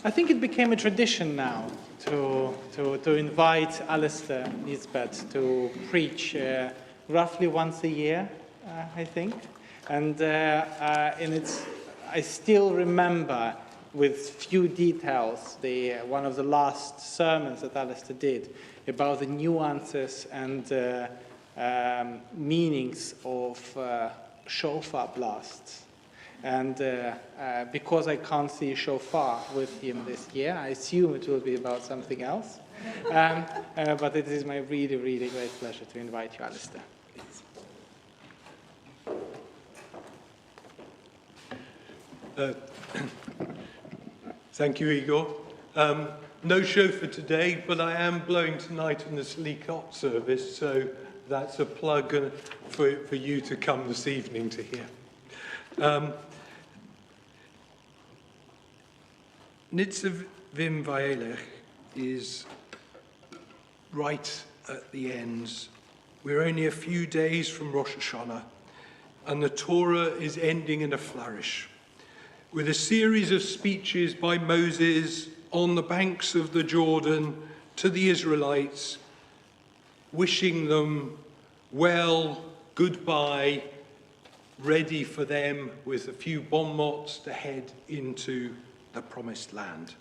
I think it became a tradition now to invite Alasdair Nisbet to preach roughly once a year, I think. And I still remember with few details one of the last sermons that Alasdair did about the nuances and meanings of shofar blasts. And because I can't see shofar with him this year, I assume it will be about something else. But it is my really, really great pleasure to invite you, Alasdair. Please. Thank you, Igor. No shofar today, but I am blowing tonight in the Slichot service, so that's a plug for you to come this evening to hear. Nitzavim-Vayeilech is right at the ends. We're only a few days from Rosh Hashanah, and the Torah is ending in a flourish, with a series of speeches by Moses on the banks of the Jordan to the Israelites, wishing them well, goodbye, ready for them with a few bon mots to head into the promised land.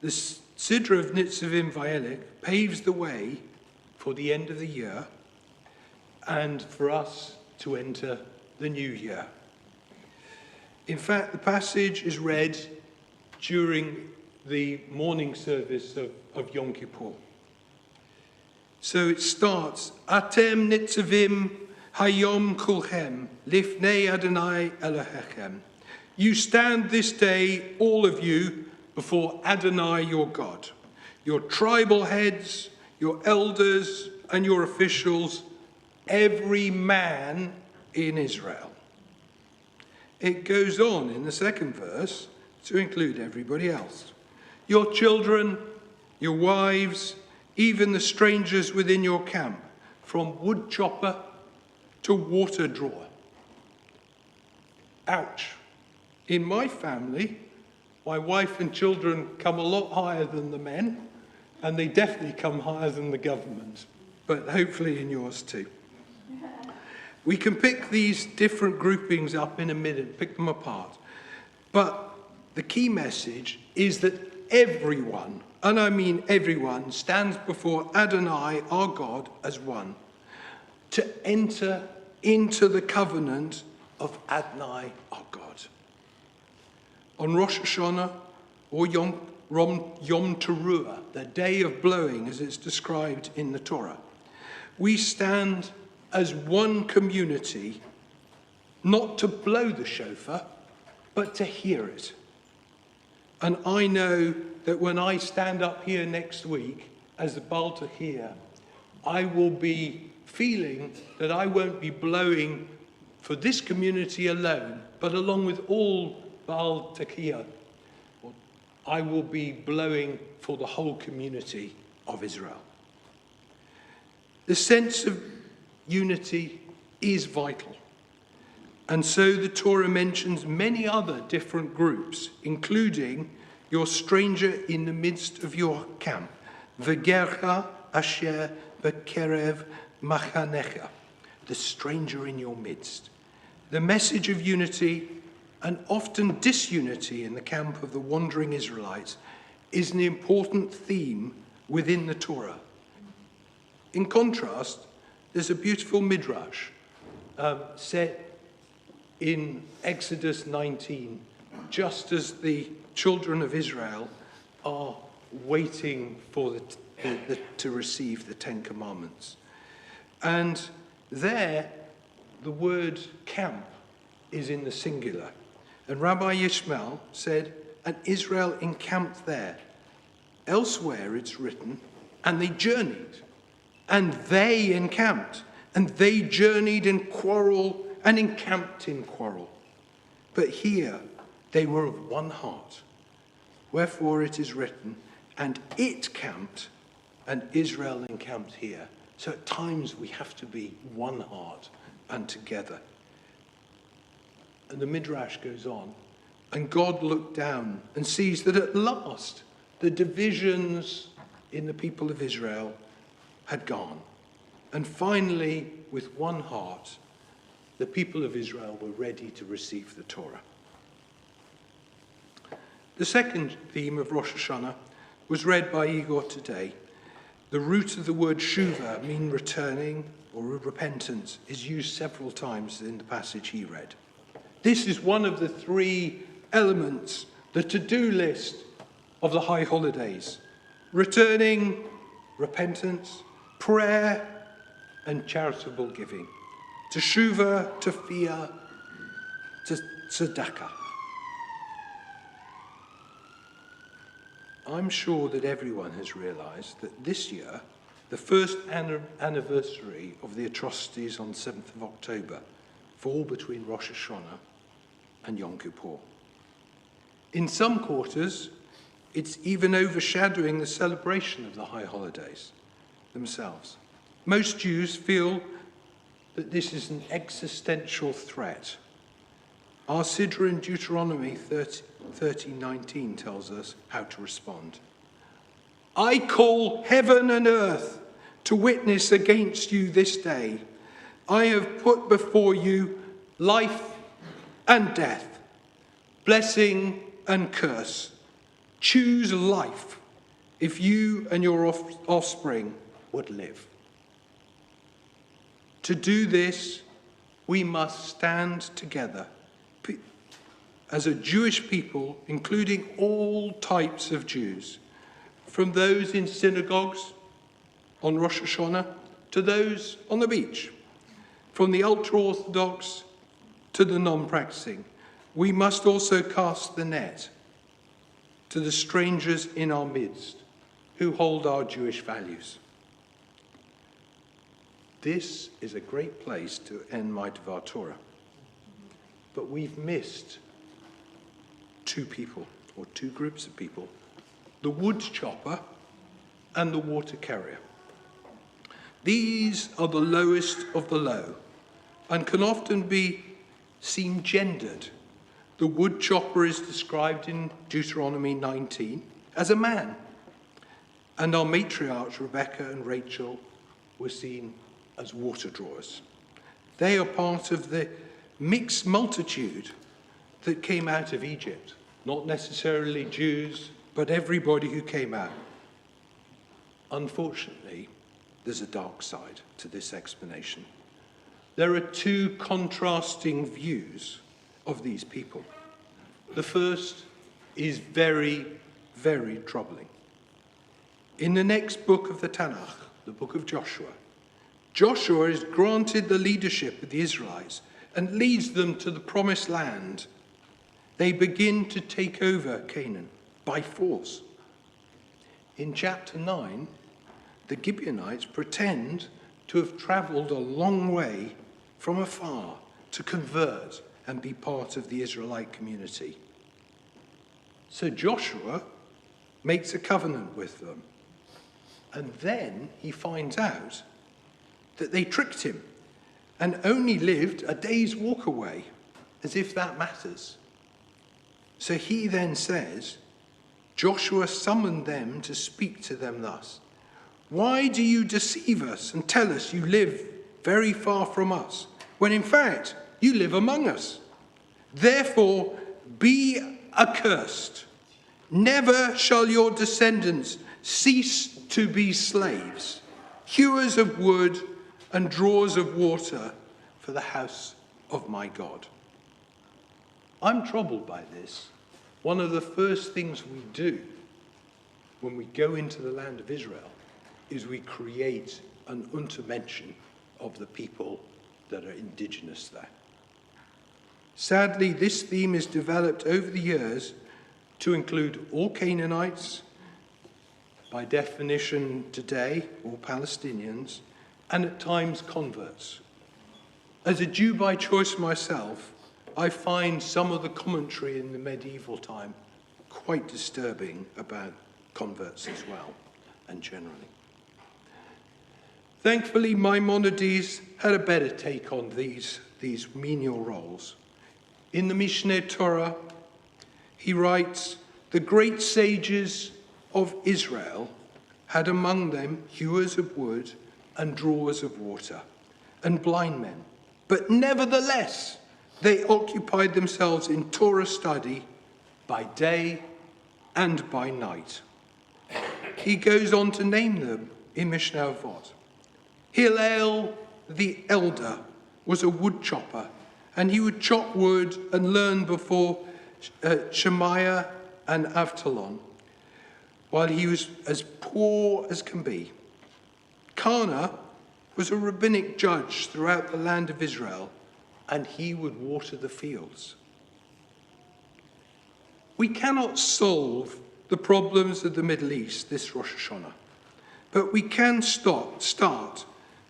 The Sidra of Nitzavim-Vayeilech paves the way for the end of the year and for us to enter the new year. In fact, the passage is read during the morning service of Yom Kippur. So it starts, Atem Nitzavim Hayom Kulchem Lifnei Adonai Elohechem. You stand this day, all of you, before Adonai your God, your tribal heads, your elders, and your officials, every man in Israel. It goes on in the second verse to include everybody else. Your children, your wives, even the strangers within your camp, from wood chopper to water drawer. Ouch. In my family, my wife and children come a lot higher than the men, and they definitely come higher than the government, but hopefully in yours too. We can pick these different groupings up in a minute, pick them apart. But the key message is that everyone, and I mean everyone, stands before Adonai, our God, as one, to enter into the covenant of Adonai, our God. On Rosh Hashanah, or Yom Teruah, the day of blowing as it's described in the Torah, we stand as one community, not to blow the shofar, but to hear it. And I know that when I stand up here next week as the Baal Tehillah, I will be feeling that I won't be blowing for this community alone, but along with all Baal Tehillah, I will be blowing for the whole community of Israel. The sense of unity is vital. And so the Torah mentions many other different groups, including your stranger in the midst of your camp, V'gercha asher b'kerev machanecha, the stranger in your midst. The message of unity, and often disunity in the camp of the wandering Israelites, is an important theme within the Torah. In contrast, there's a beautiful midrash set in Exodus 19, just as the children of Israel are waiting for to receive the Ten Commandments. And there, the word camp is in the singular. And Rabbi Yishmael said, and Israel encamped there. Elsewhere it's written, and they journeyed. And they encamped. And they journeyed in quarrel and encamped in quarrel. But here they were of one heart. Wherefore it is written, and it camped, and Israel encamped here. So at times we have to be one heart and together. And the Midrash goes on, And God looked down and sees that at last the divisions in the people of Israel had gone. And finally, with one heart, the people of Israel were ready to receive the Torah. The second theme of Rosh Hashanah was read by Igor today. The root of the word shuva, mean returning or repentance, is used several times in the passage he read. This is one of the three elements, the to-do list of the high holidays: returning, repentance, prayer, and charitable giving. Teshuvah, tefillah, tzedakah. I'm sure that everyone has realized that this year, the first anniversary of the atrocities on 7th of October, fall between Rosh Hashanah and Yom Kippur. In some quarters, it's even overshadowing the celebration of the high holidays themselves. Most Jews feel that this is an existential threat. Our Sidra in Deuteronomy 30:19 tells us how to respond. I call heaven and earth to witness against you this day. I have put before you life and death, blessing and curse. Choose life if you and your offspring would live. To do this, we must stand together as a Jewish people, including all types of Jews, from those in synagogues on Rosh Hashanah to those on the beach, from the ultra-Orthodox to the non-practicing. We must also cast the net to the strangers in our midst who hold our Jewish values. This is a great place to end my Dvar Torah. But we've missed two people, or two groups of people: the wood chopper and the water carrier. These are the lowest of the low and can often be seen gendered. The wood chopper is described in Deuteronomy 19 as a man, and our matriarchs Rebecca and Rachel were seen as water drawers. They are part of the mixed multitude that came out of Egypt. Not necessarily Jews, but everybody who came out. Unfortunately, there's a dark side to this explanation. There are two contrasting views of these people. The first is very, very troubling. In the next book of the Tanakh, the book of Joshua, Joshua is granted the leadership of the Israelites and leads them to the promised land. They begin to take over Canaan by force. In chapter 9, the Gibeonites pretend to have traveled a long way from afar to convert and be part of the Israelite community. So Joshua makes a covenant with them. And then he finds out that they tricked him and only lived a day's walk away, as if that matters. So he then says, Joshua summoned them to speak to them thus: why do you deceive us and tell us you live very far from us, when in fact you live among us? Therefore be accursed. Never shall your descendants cease to be slaves, hewers of wood and drawers of water for the house of my God. I'm troubled by this. One of the first things we do when we go into the land of Israel is we create an Untermenschen of the people that are indigenous there. Sadly, this theme is developed over the years to include all Canaanites, by definition today, all Palestinians, and at times converts. As a Jew by choice myself, I find some of the commentary in the medieval time quite disturbing about converts as well, and generally. Thankfully, Maimonides had a better take on these menial roles. In the Mishneh Torah, he writes, "The great sages of Israel had among them hewers of wood and drawers of water, and blind men. But nevertheless, they occupied themselves in Torah study by day and by night." He goes on to name them in Mishnah Avot. Hillel the elder was a wood chopper, and he would chop wood and learn before Shemaiah and Avtalon, while he was as poor as can be. Kana was a rabbinic judge throughout the land of Israel, and he would water the fields. We cannot solve the problems of the Middle East this Rosh Hashanah, but we can start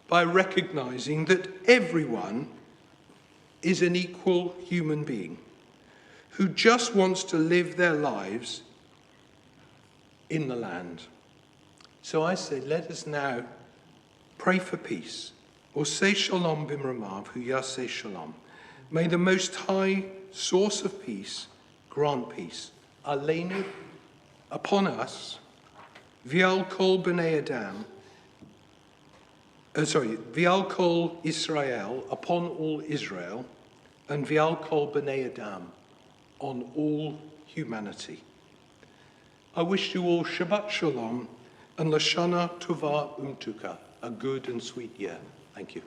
by recognizing that everyone is an equal human being who just wants to live their lives in the land. So I say, let us now pray for peace. Or say shalom bimramav, hu yaseh shalom. May the Most High, source of peace, grant peace. Aleinu, upon us, vial kol b'nei Adam, vial kol Israel, upon all Israel, and vial kol b'nei Adam, on all humanity. I wish you all Shabbat Shalom and Lashana Tova Umtuka, a good and sweet year. Thank you.